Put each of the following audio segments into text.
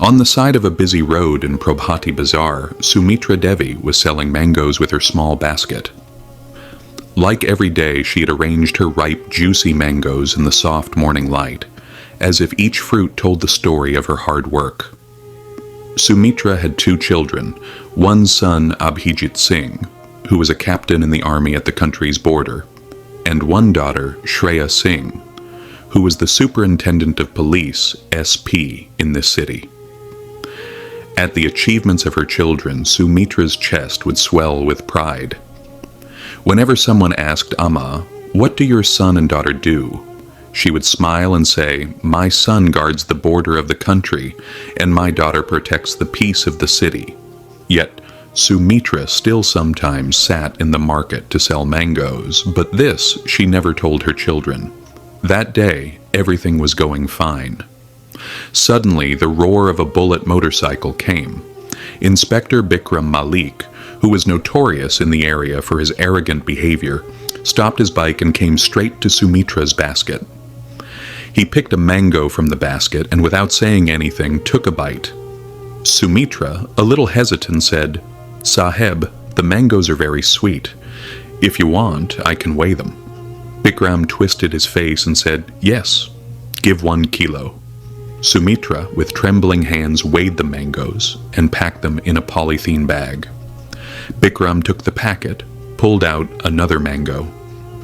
On the side of a busy road in Probhati Bazaar, Sumitra Devi was selling mangoes with her small basket. Like every day, she had arranged her ripe, juicy mangoes in the soft morning light, as if each fruit told the story of her hard work. Sumitra had 2 children, one son Abhijit Singh, who was a captain in the army at the country's border, and one daughter, Shreya Singh, who was the superintendent of police, SP, in this city. At the achievements of her children, Sumitra's chest would swell with pride. Whenever someone asked Amma, "What do your son and daughter do?" she would smile and say, "My son guards the border of the country, and my daughter protects the peace of the city." Yet, Sumitra still sometimes sat in the market to sell mangoes, but this she never told her children. That day, everything was going fine. Suddenly, the roar of a bullet motorcycle came. Inspector Bikram Malik, who was notorious in the area for his arrogant behavior, stopped his bike and came straight to Sumitra's basket. He picked a mango from the basket and without saying anything, took a bite. Sumitra, a little hesitant, said, "Saheb, the mangoes are very sweet. If you want, I can weigh them." Bikram twisted his face and said, "Yes, give 1 kilo." Sumitra, with trembling hands, weighed the mangoes and packed them in a polythene bag. Bikram took the packet, pulled out another mango,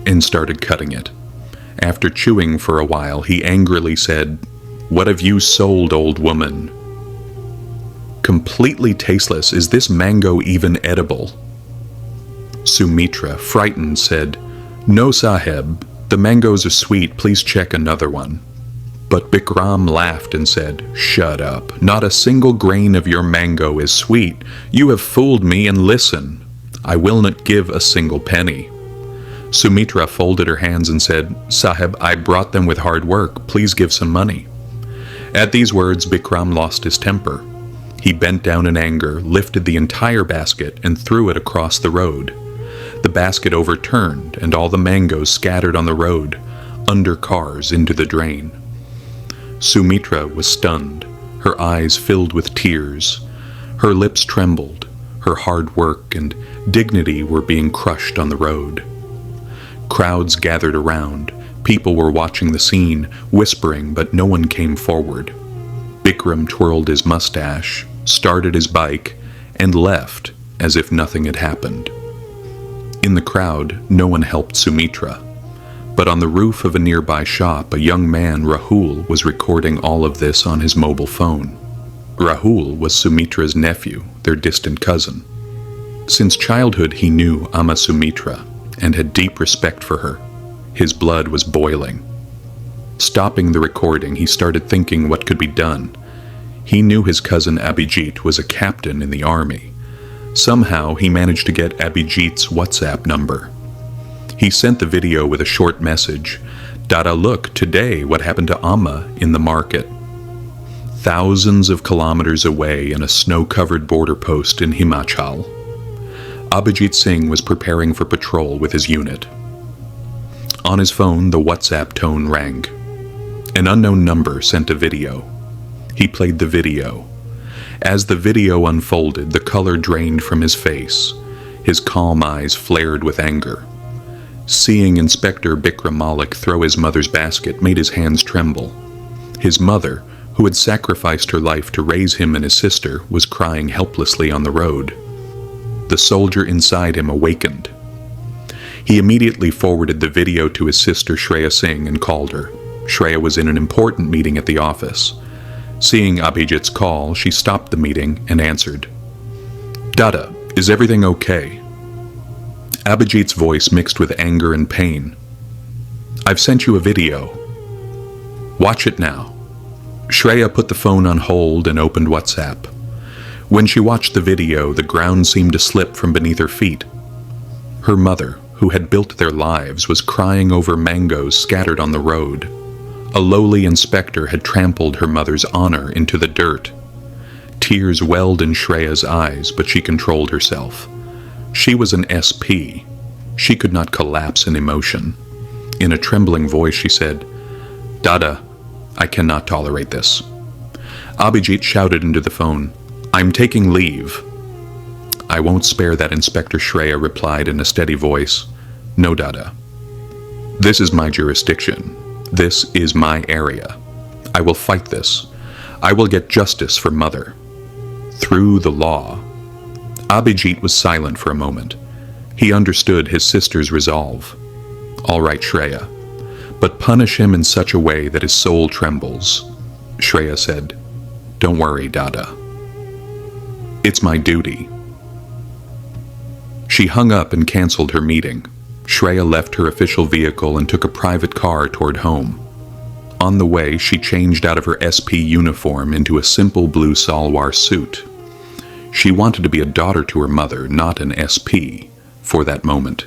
and started cutting it. After chewing for a while, he angrily said, "What have you sold, old woman? Completely tasteless. Is this mango even edible?" Sumitra, frightened, said, "No, Saheb, the mangoes are sweet. Please check another one." But Bikram laughed and said, "Shut up. Not a single grain of your mango is sweet. You have fooled me, and listen. I will not give a single penny." Sumitra folded her hands and said, "Saheb, I brought them with hard work. Please give some money." At these words, Bikram lost his temper. He bent down in anger, lifted the entire basket, and threw it across the road. The basket overturned, and all the mangoes scattered on the road, under cars into the drain. Sumitra was stunned, her eyes filled with tears. Her lips trembled, her hard work and dignity were being crushed on the road. Crowds gathered around, people were watching the scene, whispering, but no one came forward. Bikram twirled his mustache, started his bike, and left as if nothing had happened. In the crowd, no one helped Sumitra. But on the roof of a nearby shop, a young man, Rahul, was recording all of this on his mobile phone. Rahul was Sumitra's nephew, their distant cousin. Since childhood, he knew Amma Sumitra and had deep respect for her. His blood was boiling. Stopping the recording, he started thinking what could be done. He knew his cousin Abhijit was a captain in the army. Somehow, he managed to get Abhijit's WhatsApp number. He sent the video with a short message. "Dada, look, today what happened to Amma in the market." Thousands of kilometers away in a snow-covered border post in Himachal, Abhijit Singh was preparing for patrol with his unit. On his phone, the WhatsApp tone rang. An unknown number sent a video. He played the video. As the video unfolded, the color drained from his face. His calm eyes flared with anger. Seeing Inspector Bikram Malik throw his mother's basket made his hands tremble. His mother, who had sacrificed her life to raise him and his sister, was crying helplessly on the road. The soldier inside him awakened. He immediately forwarded the video to his sister Shreya Singh and called her. Shreya was in an important meeting at the office. Seeing Abhijit's call, she stopped the meeting and answered. "Dada, is everything okay?" Abhijit's voice mixed with anger and pain. "I've sent you a video. Watch it now." Shreya put the phone on hold and opened WhatsApp. When she watched the video, the ground seemed to slip from beneath her feet. Her mother, who had built their lives, was crying over mangoes scattered on the road. A lowly inspector had trampled her mother's honor into the dirt. Tears welled in Shreya's eyes, but she controlled herself. She was an SP. She could not collapse in emotion. In a trembling voice, she said, "Dada, I cannot tolerate this." Abhijit shouted into the phone, "I'm taking leave." "I won't spare that inspector," Shreya replied in a steady voice. "No, Dada. This is my jurisdiction. This is my area. I will fight this. I will get justice for Mother. Through the law." Abhijit was silent for a moment. He understood his sister's resolve. "All right, Shreya, but punish him in such a way that his soul trembles." Shreya said, "Don't worry, Dada. It's my duty." She hung up and canceled her meeting. Shreya left her official vehicle and took a private car toward home. On the way, she changed out of her SP uniform into a simple blue salwar suit. She wanted to be a daughter to her mother, not an SP, for that moment.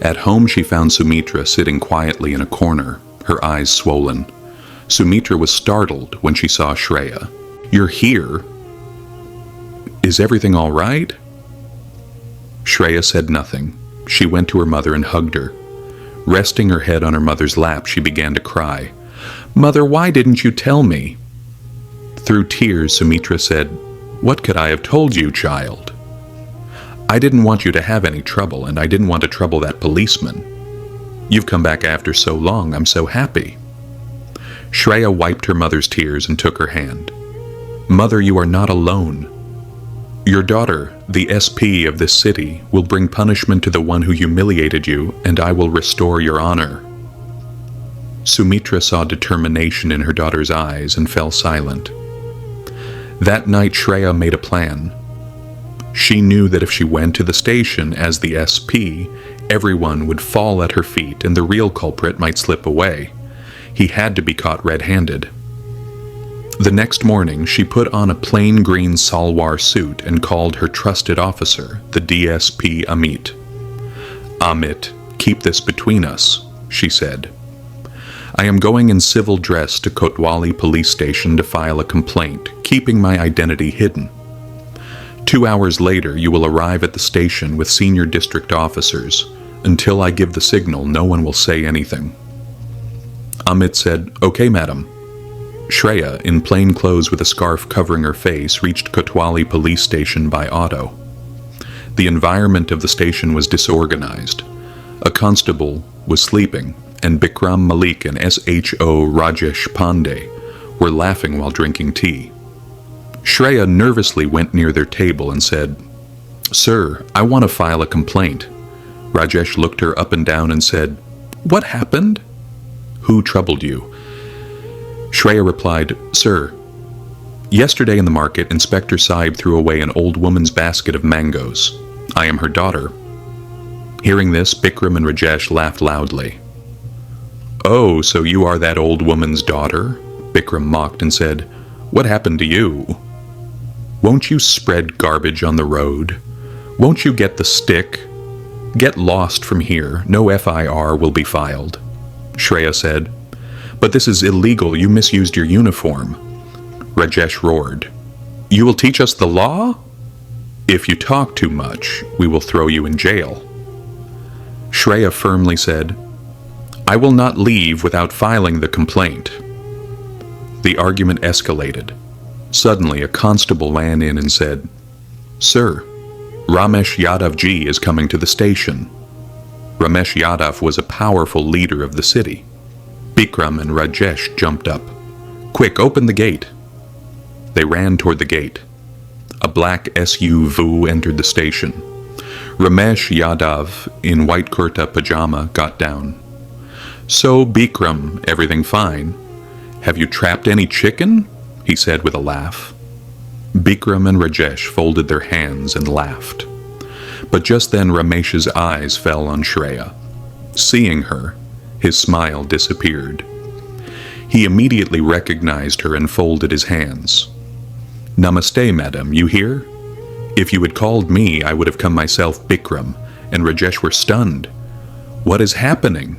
At home, she found Sumitra sitting quietly in a corner, her eyes swollen. Sumitra was startled when she saw Shreya. "You're here? Is everything all right?" Shreya said nothing. She went to her mother and hugged her. Resting her head on her mother's lap, she began to cry. "Mother, why didn't you tell me?" Through tears, Sumitra said, "What could I have told you, child? I didn't want you to have any trouble, and I didn't want to trouble that policeman. You've come back after so long. I'm so happy." Shreya wiped her mother's tears and took her hand. "Mother, you are not alone. Your daughter, the SP of this city, will bring punishment to the one who humiliated you, and I will restore your honor." Sumitra saw determination in her daughter's eyes and fell silent. That night, Shreya made a plan. She knew that if she went to the station as the SP, everyone would fall at her feet and the real culprit might slip away. He had to be caught red-handed. The next morning, she put on a plain green salwar suit and called her trusted officer, the DSP Amit. "Amit, keep this between us," she said. "I am going in civil dress to Kotwali police station to file a complaint, keeping my identity hidden. 2 hours later, you will arrive at the station with senior district officers. Until I give the signal, no one will say anything." Amit said, "Okay, madam." Shreya, in plain clothes with a scarf covering her face, reached Kotwali police station by auto. The environment of the station was disorganized. A constable was sleeping, and Bikram Malik and SHO Rajesh Pandey were laughing while drinking tea. Shreya nervously went near their table and said, "Sir, I want to file a complaint." Rajesh looked her up and down and said, "What happened?" "Who troubled you?" Shreya replied, "Sir, yesterday in the market, Inspector Saib threw away an old woman's basket of mangoes. I am her daughter." Hearing this, Bikram and Rajesh laughed loudly. "Oh, so you are that old woman's daughter?" Bikram mocked and said, "What happened to you? Won't you spread garbage on the road? Won't you get the stick? Get lost from here. No FIR will be filed." Shreya said, "But this is illegal. You misused your uniform." Rajesh roared, "You will teach us the law? If you talk too much, we will throw you in jail." Shreya firmly said, "I will not leave without filing the complaint." The argument escalated. Suddenly, a constable ran in and said, "Sir, Ramesh Yadav ji is coming to the station." Ramesh Yadav was a powerful leader of the city. Bikram and Rajesh jumped up. "Quick, open the gate." They ran toward the gate. A black SUV entered the station. Ramesh Yadav, in white kurta pajama, got down. "So, Bikram, everything fine? Have you trapped any chicken?" he said with a laugh. Bikram and Rajesh folded their hands and laughed. But just then Ramesh's eyes fell on Shreya. Seeing her, his smile disappeared. He immediately recognized her and folded his hands. "Namaste, madam, you hear? If you had called me, I would have come myself." Bikram and Rajesh were stunned. "What is happening?"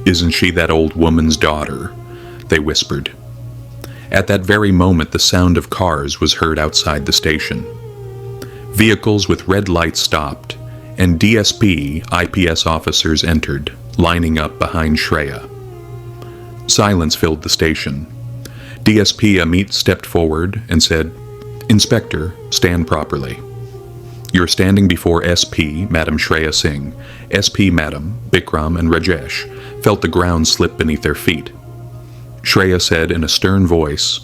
"Isn't she that old woman's daughter?" they whispered. At that very moment, the sound of cars was heard outside the station. Vehicles with red lights stopped, and DSP IPS officers entered, lining up behind Shreya. Silence filled the station. DSP Amit stepped forward and said, "Inspector, stand properly. You're standing before SP, Madam Shreya Singh. SP, Madam, Bikram, and Rajesh felt the ground slip beneath their feet." Shreya said in a stern voice,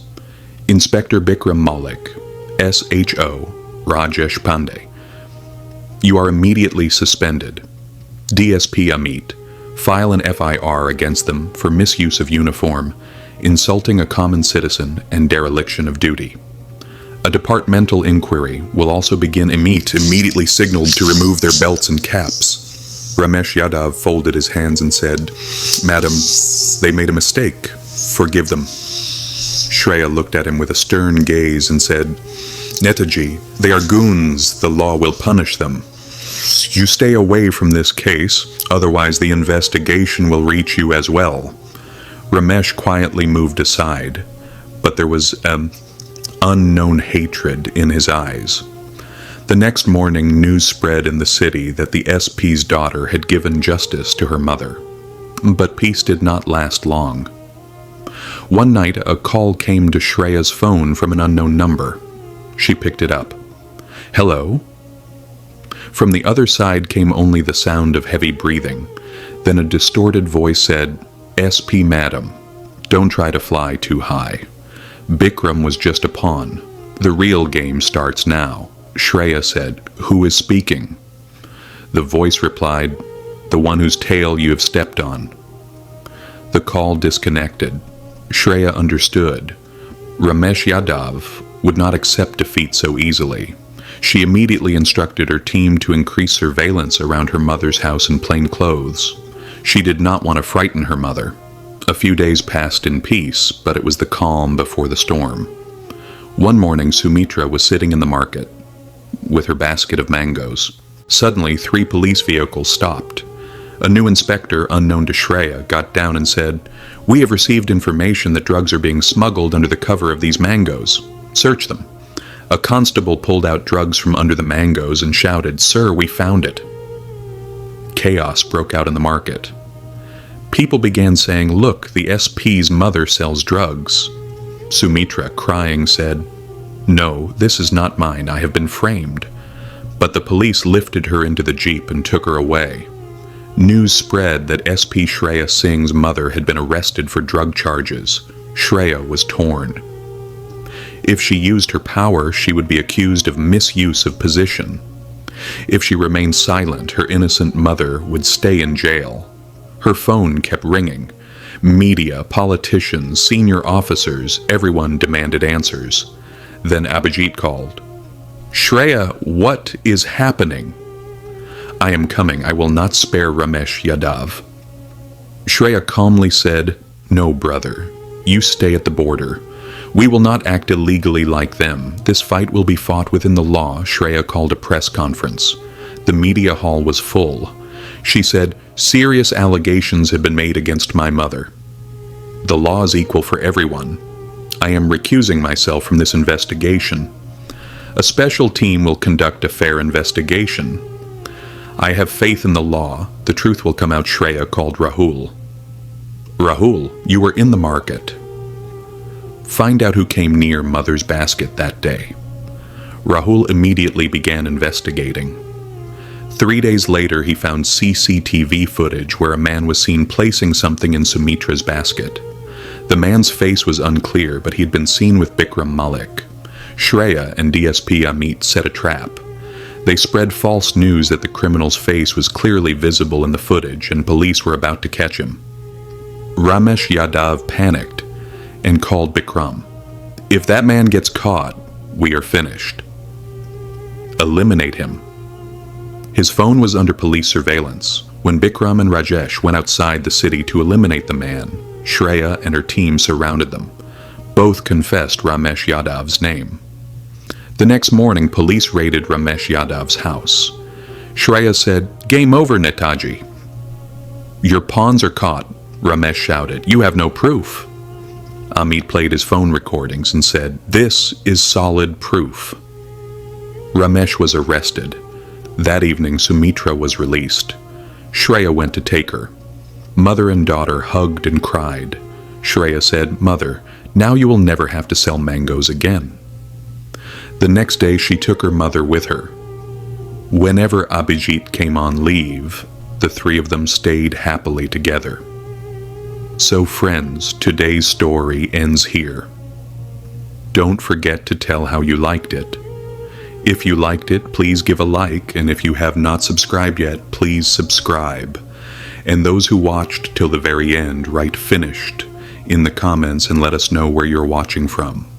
"Inspector Bikram Malik, SHO, Rajesh Pandey. You are immediately suspended. DSP Amit, file an FIR against them for misuse of uniform, insulting a common citizen, and dereliction of duty. A departmental inquiry will also begin." Amit immediately signaled to remove their belts and caps. Ramesh Yadav folded his hands and said, "Madam, they made a mistake. Forgive them." Shreya looked at him with a stern gaze and said, "Netaji, they are goons. The law will punish them. You stay away from this case, otherwise the investigation will reach you as well." Ramesh quietly moved aside, but there was unknown hatred in his eyes. The next morning, news spread in the city that the SP's daughter had given justice to her mother. But peace did not last long. One night, a call came to Shreya's phone from an unknown number. She picked it up. "Hello?" From the other side came only the sound of heavy breathing. Then a distorted voice said, "SP Madam, don't try to fly too high. Bikram was just a pawn. The real game starts now." Shreya said, "Who is speaking?" The voice replied, "The one whose tail you have stepped on." The call disconnected. Shreya understood. Ramesh Yadav would not accept defeat so easily. She immediately instructed her team to increase surveillance around her mother's house in plain clothes. She did not want to frighten her mother. A few days passed in peace, but it was the calm before the storm. One morning, Sumitra was sitting in the market with her basket of mangoes. Suddenly, 3 police vehicles stopped. A new inspector, unknown to Shreya, got down and said, "We have received information that drugs are being smuggled under the cover of these mangoes. Search them." A constable pulled out drugs from under the mangoes and shouted, "Sir, we found it." Chaos broke out in the market. People began saying, "Look, the SP's mother sells drugs." Sumitra, crying, said, "No, this is not mine. I have been framed." But the police lifted her into the jeep and took her away. News spread that SP Shreya Singh's mother had been arrested for drug charges. Shreya was torn. If she used her power, she would be accused of misuse of position. If she remained silent, her innocent mother would stay in jail. Her phone kept ringing. Media, politicians, senior officers, everyone demanded answers. Then Abhijit called. "Shreya, what is happening?" "I am coming. I will not spare Ramesh Yadav." Shreya calmly said, "No, brother. You stay at the border. We will not act illegally like them. This fight will be fought within the law." Shreya called a press conference. The media hall was full. She said, "Serious allegations have been made against my mother. The law is equal for everyone. I am recusing myself from this investigation. A special team will conduct a fair investigation. I have faith in the law. The truth will come out." Shreya called Rahul. "Rahul, you were in the market. Find out who came near mother's basket that day." Rahul immediately began investigating. 3 days later, he found CCTV footage where a man was seen placing something in Sumitra's basket. The man's face was unclear, but he had been seen with Bikram Malik. Shreya and DSP Amit set a trap. They spread false news that the criminal's face was clearly visible in the footage and police were about to catch him. Ramesh Yadav panicked and called Bikram. "If that man gets caught, we are finished. Eliminate him." His phone was under police surveillance. When Bikram and Rajesh went outside the city to eliminate the man, Shreya and her team surrounded them. Both confessed Ramesh Yadav's name. The next morning, police raided Ramesh Yadav's house. Shreya said, "Game over, Netaji." "Your pawns are caught," Ramesh shouted. "You have no proof." Amit played his phone recordings and said, "This is solid proof." Ramesh was arrested. That evening, Sumitra was released. Shreya went to take her. Mother and daughter hugged and cried. Shreya said, "Mother, Now you will never have to sell mangoes again. The next day she took her mother with her. Whenever Abhijit came on leave, the three of them stayed happily together. So friends, today's story ends here. Don't forget to tell how you liked it. If you liked it, please give a like, and if you have not subscribed yet, please subscribe. And those who watched till the very end, write finished in the comments and let us know where you're watching from.